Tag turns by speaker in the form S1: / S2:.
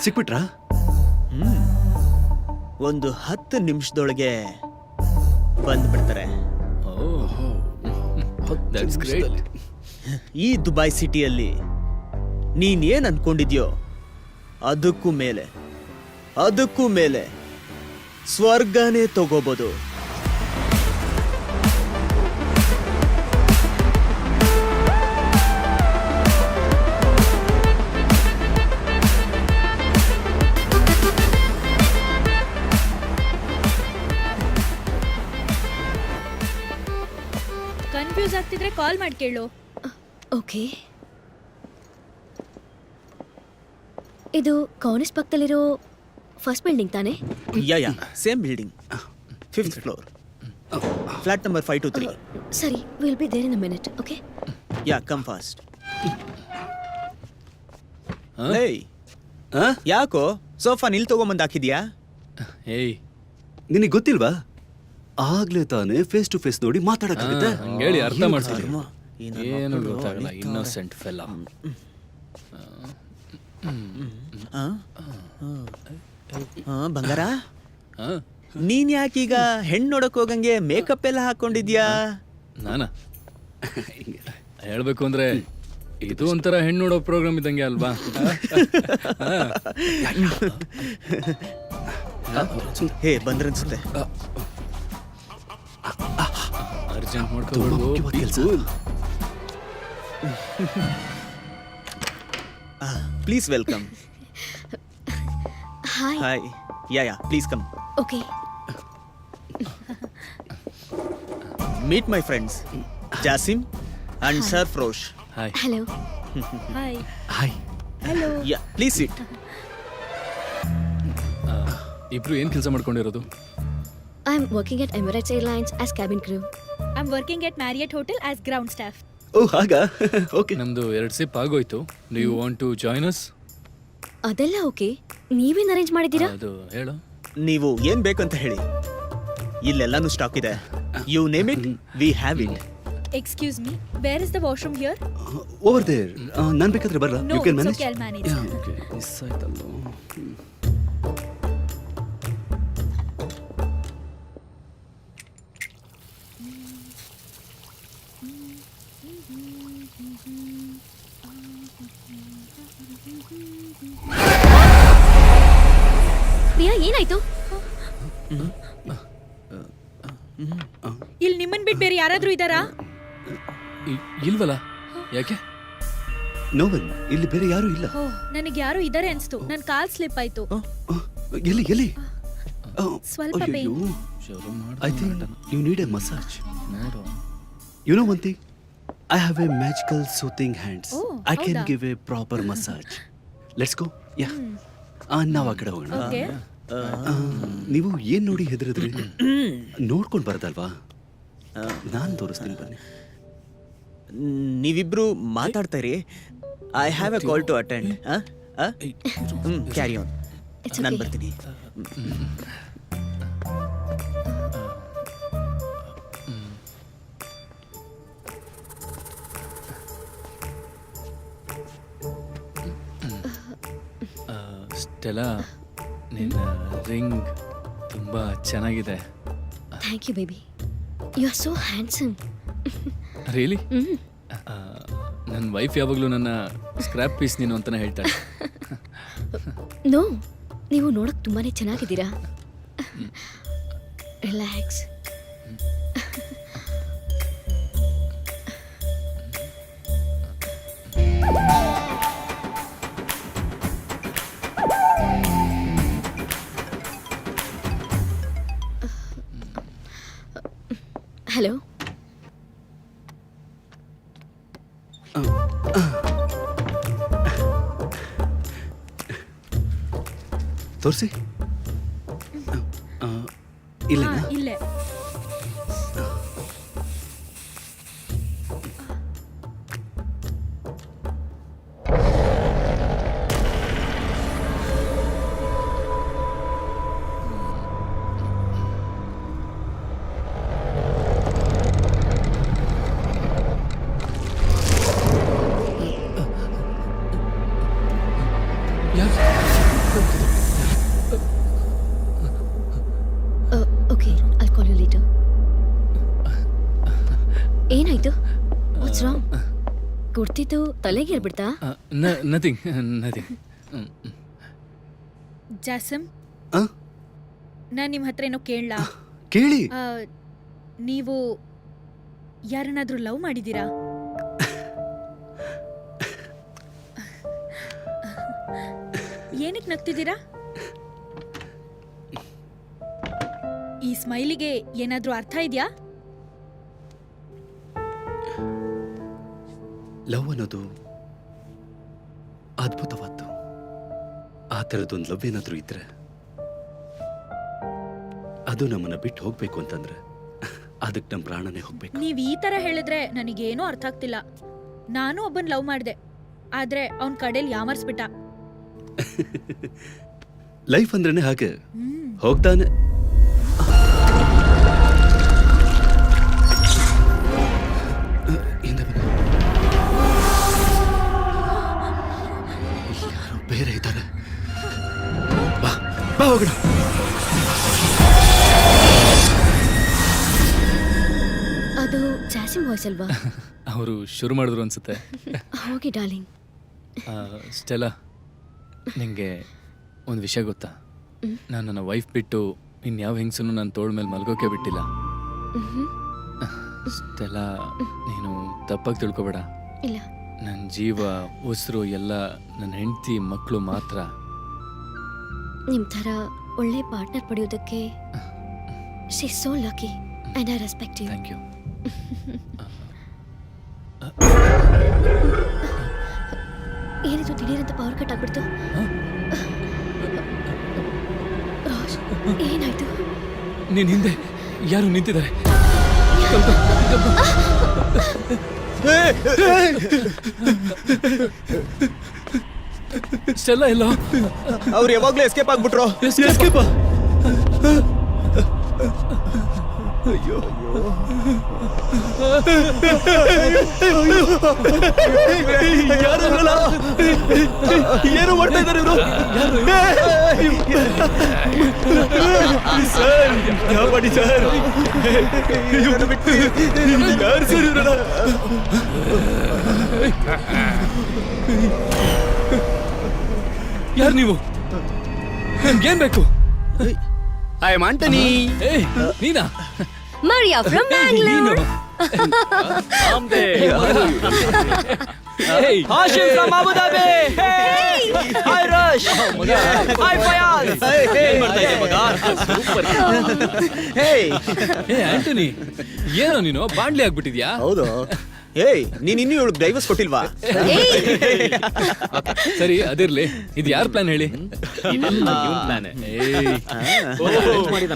S1: ಸಿಕ್ಬಿಟ್ರಾ?
S2: ಒಂದು 10 ನಿಮಿಷದೊಳಗೆ ಬಂದ್ಬಿಡ್ತಾರೆ.
S3: That's great.
S2: ಈ ದುಬೈ ಸಿಟಿಯಲ್ಲಿ ನೀನೇನ್ ಅನ್ಕೊಂಡಿದ್ಯೋ ಅದಕ್ಕೂ ಮೇಲೆ ಸ್ವರ್ಗನೇ ತಗೋಬೋದು.
S4: ಕನ್ಫ್ಯೂಸ್ ಆಗ್ತಿದ್ರೆ ಕಾಲ್ ಮಾಡಿ ಕೇಳು.
S5: ಓಕೆ. ಇದು ಕಾಲೇಜ್ ಪಕ್ಕದಲ್ಲಿರೋ ಫಸ್ಟ್ ಬಿಲ್ಡಿಂಗ್ ತಾನೇ?
S2: Yeah same building, 5th floor, flat number 523.
S5: ಸರಿ, will be there in a minute. Okay,
S2: yeah come fast. ಯಾಕೋ ಸೋಫಾ ನಿಲ್ ತಗೊಂಬಂದು ಹಾಕಿದ್ಯಾ?
S3: ಏಯ್,
S1: ನಿನಗೆ ಗೊತ್ತಿಲ್ವಾ? ಆಗ್ಲೇ ತಾನೇ ಫೇಸ್ ಟು ಫೇಸ್ ನೋಡಿ ಮಾತಾಡಕ್ಕಾಗುತ್ತೆ.
S3: ಹಂಗೇಳಿ ಅರ್ಥ ಮಾಡ್ಸಿದ್ರಿ. ಏನು ಗೊತ್ತಾಗಲ್ಲ, ಇನ್ನೋಸೆಂಟ್ ಫೆಲ್ಲ.
S2: ಬಂಗಾರ, ನೀನ್ ಯಾಕೀಗ ಹೆಣ್ಣು ನೋಡಕ್ ಹೋಗಂಗೆ ಮೇಕಪ್ ಎಲ್ಲ ಹಾಕೊಂಡಿದ್ಯಾ?
S3: ನಾನಾ ಹೇಳ್ಬೇಕು ಅಂದ್ರೆ ಇದು ಒಂಥರ ಹೆಣ್ಣು ನೋಡೋ ಪ್ರೋಗ್ರಾಮ್ ಇದ್ದಂಗೆ ಅಲ್ವಾ?
S2: ಹೇ ಬಂದ್ರನ್ಸುತ್ತೆ.
S3: ಅರ್ಜೆಂಟ್
S1: ತುಂಬಾ ಮುಖ್ಯವಾದ ಕೆಲ್ಸ.
S2: Please welcome.
S5: Hi.
S2: Hi. Yeah please come.
S5: Okay.
S2: Meet my friends Jasim and Sarfarosh.
S3: Hi.
S5: Hello.
S4: Hi.
S1: Hi.
S4: Hello.
S2: Yeah please sit.
S3: ಇಬ್ರು ಏನ್ ಕೆಲಸ ಮಾಡ್ಕೊಂಡಿರೋದು?
S5: I am working at Emirates Airlines as cabin crew.
S4: I am working at Marriott hotel as ground staff.
S1: ಓ ಹಾಗಾ? Okay.
S3: ನಮ್ದು 2 sip ಆಗೋಯ್ತು. Do you want to join us?
S5: ಅದೆಲ್ಲ okay. ನೀವೇನ್ ಅರೇಂಜ್ ಮಾಡಿದ್ದೀರಾ?
S3: ಅದು ಹೇಳು.
S2: ನೀವು ಏನ್ ಬೇಕಂತ ಹೇಳಿ, ಇಲ್ಲೆಲ್ಲಾನು ಸ್ಟಾಕ್ ಇದೆ. You name it, we have it.
S4: Excuse me, where is the washroom here?
S1: Over there. ನಾನ್ ಬೇಕಾದ್ರೆ ಬರಲ್ಲ?
S4: No,
S1: you can
S4: it's
S1: manage.
S4: Okay, I will manage.
S1: Okay. Miss ಆಯ್ತಲ್ಲೋ.
S5: ಪ್ರಿಯಾ, ಏನಾಯ್ತು?
S4: ಇಲ್ಲಿ ನಿಮ್ಮನ್ ಬಿಟ್ಟು ಬೇರೆ ಯಾರಾದ್ರೂ ಇದಾರಾ?
S3: ಇಲ್ವಲ್ಲ, ಯಾಕೆ?
S1: ನೋವನ್, ಇಲ್ಲಿ ಬೇರೆ ಯಾರು ಇಲ್ಲ.
S4: ಓ, ನನಗೆ ಯಾರೋ ಇದಾರೆ ಅನ್ಸ್ತು. ನನ್ ಕಾಲ್ ಸ್ಲಿಪ್ ಆಯ್ತು.
S1: ಎಲ್ಲಿ ಎಲ್ಲಿ?
S4: ಸ್ವಲ್ಪ pain.
S1: I think you need a massage.
S3: ನೋಡು.
S1: You know one thing? I have a magical soothing hands.
S4: Oh,
S1: I can
S4: ಹೌದಾ?
S1: give a proper massage. Let's go. Yeah. ನಾವು ಆ ಕಡೆ ಹೋಗೋಣ.
S4: ಓಕೆ.
S1: ನೀವು ಏನ್ ನೋಡಿ ಹೆದರಿದ್ರಿ? ನೋಡ್ಕೊಂಡು ಬರದಲ್ವಾ? ನಾನ್ ತೋರಿಸ್ತೀನಿ ಬನ್ನಿ.
S2: ನೀವಿಬ್ರು ಮಾತಾಡ್ತಾ ಇರಿ. I have a call to attend. Carry on.
S5: It's
S2: ನಾನು
S5: okay.
S2: ಬರ್ತೀನಿ.
S3: ಸ್ಟೆಲಾ, ನಿನ್ನ ರಿಂಗ್ ತುಂಬಾ ಚೆನ್ನಾಗಿದೆ.
S5: Thank you baby. You are so handsome.
S3: Really? ನನ್ನ ವೈಫ್ ಯಾವಾಗಲೂ ನನ್ನ ಸ್ಕ್ರ್ಯಾಪ್ ಪೀಸ್ ನೀನು ಅಂತಾನೆ ಹೇಳ್ತಾಳೆ.
S5: ನೋ, ನೀವು ನೋಡಕ್ ತುಂಬಾನೇ ಚೆನ್ನಾಗಿದ್ದೀರಾ. ರಿಲ್ಯಾಕ್ಸ್. ಹಲೋ.
S1: ತೋರಿಸಿ. ಇಲ್ಲೇನಾ?
S4: ಇಲ್ಲೇ.
S5: Okay, I'll call you later. ಏನಾಯ್ತು? What's wrong? ಕುಡ್ತಿದ್ದು ತಲೆಗೆ ಏರ್ಬಿಡ್ತಾ?
S3: Nothing nothing.
S4: ಜಾಸಮ್,
S1: ಆ?
S4: ನಾನ್ ನಿಮ್ ಹತ್ರ ಏನೋ ಕೇಳಲಾ?
S1: ಕೇಳಿ.
S4: ನೀವು ಯಾರನ್ನಾದ್ರೂ ಲವ್ ಮಾಡಿದ್ದೀರಾ? ಏನಕ್ಕೆ ನಗ್ತಿದ್ದೀರಾ? ಈ ಸ್ಮೈಲಿಗೆ ಏನಾದ್ರೂ ಅರ್ಥ ಇದೆಯಾ?
S1: ಲವ್ ಅನ್ನೋದು ಅದ್ಭುತವಾದ್ದು. ಆ ಥರದೊಂದು ಲವ್ ಏನಾದ್ರೂ ಇದ್ರೆ ಅದು ನಮ್ಮನ್ನ ಬಿಟ್ಟು ಹೋಗ್ಬೇಕು ಅಂತಂದ್ರೆ ಅದಕ್ಕೆ ನಮ್ಮ ಪ್ರಾಣನೇ ಹೋಗ್ಬೇಕು.
S4: ನೀವ್ ಈ ತರ ಹೇಳಿದ್ರೆ ನನಗೇನೂ ಅರ್ಥ ಆಗ್ತಿಲ್ಲ. ನಾನು ಒಬ್ಬನ್ ಲವ್ ಮಾಡ್ದೆ, ಆದ್ರೆ ಅವನ್ ಕಡೆಯಲ್ಲಿ ಯಾಮರ್ಸ್ಬಿಟ್ಟ.
S1: ಲೈಫ್ ಅಂದ್ರೇನೆ ಹಾಗೆ, ಹೋಗ್ತಾನೆ. ಹಿಂದೆ ಬನ್ನಿ. ಇಲ್ಲಿ ಯಾರೋ ಬೇರೆ ಇದ್ದಾರೆ. ಬಾ ಬಾ ಹೋಗೋಣ.
S5: ಅದು ಜಾಸಿಮ್ ವಾಯ್ಸ್ ಅಲ್ವಾ?
S3: ಅವರು ಶುರು ಮಾಡಿದ್ರು ಅನ್ಸುತ್ತೆ.
S5: ಹೋಗಿ ಡಾರ್ಲಿಂಗ್.
S3: ಸ್ಟೆಲ್ಲಾ, ನಿಂಗೆ ಒಂದು ವಿಷಯ ಗೊತ್ತಾ? ನಾನು ನನ್ನ ವೈಫ್ ಬಿಟ್ಟು ಇನ್ಯಾವ ಹೆಂಗಸನ್ನು ನನ್ನ ತೋಳ ಮೇಲೆ ಮಲ್ಗೋಕೆ ಬಿಟ್ಟಿಲ್ಲ. ಸ್ಟೆಲ್ಲಾ, ನೀನು ತಪ್ಪಾಗಿ ತಿಳ್ಕೊಬೇಡ.
S5: ಇಲ್ಲ.
S3: ನನ್ನ ಜೀವ ಉಸಿರು ಎಲ್ಲ ನನ್ನ ಹೆಂಡತಿ ಮಕ್ಕಳು ಮಾತ್ರ.
S5: ನಿಮ್ ಥರ ಒಳ್ಳೆ ಪಾರ್ಟ್ನರ್ ಪಡೆಯೋದಕ್ಕೆ she so lucky and I respect you.
S3: Thank you.
S5: ಏನಿದು ದಿಢೀರಂತ ಪವರ್ ಕಟ್ ಆಗ್ಬಿಡ್ತು? ರಾಜ್, ಏನಾಯ್ತು?
S3: ನೀನ್ ಹಿಂದೆ ಯಾರು ನಿಂತಿದ್ದಾರೆ? ಸ್ಟೆಲ್ಲಾ ಎಲ್ಲೋ?
S2: ಅವ್ರು ಯಾವಾಗ್ಲೂ ಎಸ್ಕೇಪ್ ಆಗ್ಬಿಟ್ರು.
S1: ಎಸ್ಕೇಪ?
S2: ಏನು ಮಾಡ್ತಾ ಇದ್ದಾರೆ ಇವರು?
S1: ಯಾರು ಸರ್ ಇವ್ರಲ್ಲ?
S3: ಯಾರು ನೀವು? ನನ್ಗೇನ್ ಬೇಕು?
S2: I am Antony.
S3: ಏಯ್, ನೀನಾ?
S5: Maria from
S3: ನೀನು?
S5: Bangalore.
S3: ಏಯ್,
S6: Hashim from Abu Dhabi. Hey! Hi Rush. Hi Fayaz.
S2: ಏನ್ ಮಾಡ್ತಾ ಇದ್ದೆ ಮಗ? ಹೇಯ್,
S3: ಏ ಆಂಟನಿ, ಏನೋ ನೀನು ಬಾಂಡ್ಲಿ ಆಗ್ಬಿಟ್ಟಿದ್ಯಾ?
S2: ಹೌದು. ಏಯ್, ನೀನ್ ಇನ್ನೂ ಇವಳು ಡೈವರ್ಸ್ ಕೊಟ್ಟಿಲ್ವಾ?
S3: ಸರಿ, ಅದಿರ್ಲಿ. ಇದು ಯಾರ ಪ್ಲಾನ್ ಹೇಳಿ?
S6: ಇದೆಲ್ಲ ಇವ್ನ್ plan.
S3: ಏಯ್,
S2: ಮಾಡಿದ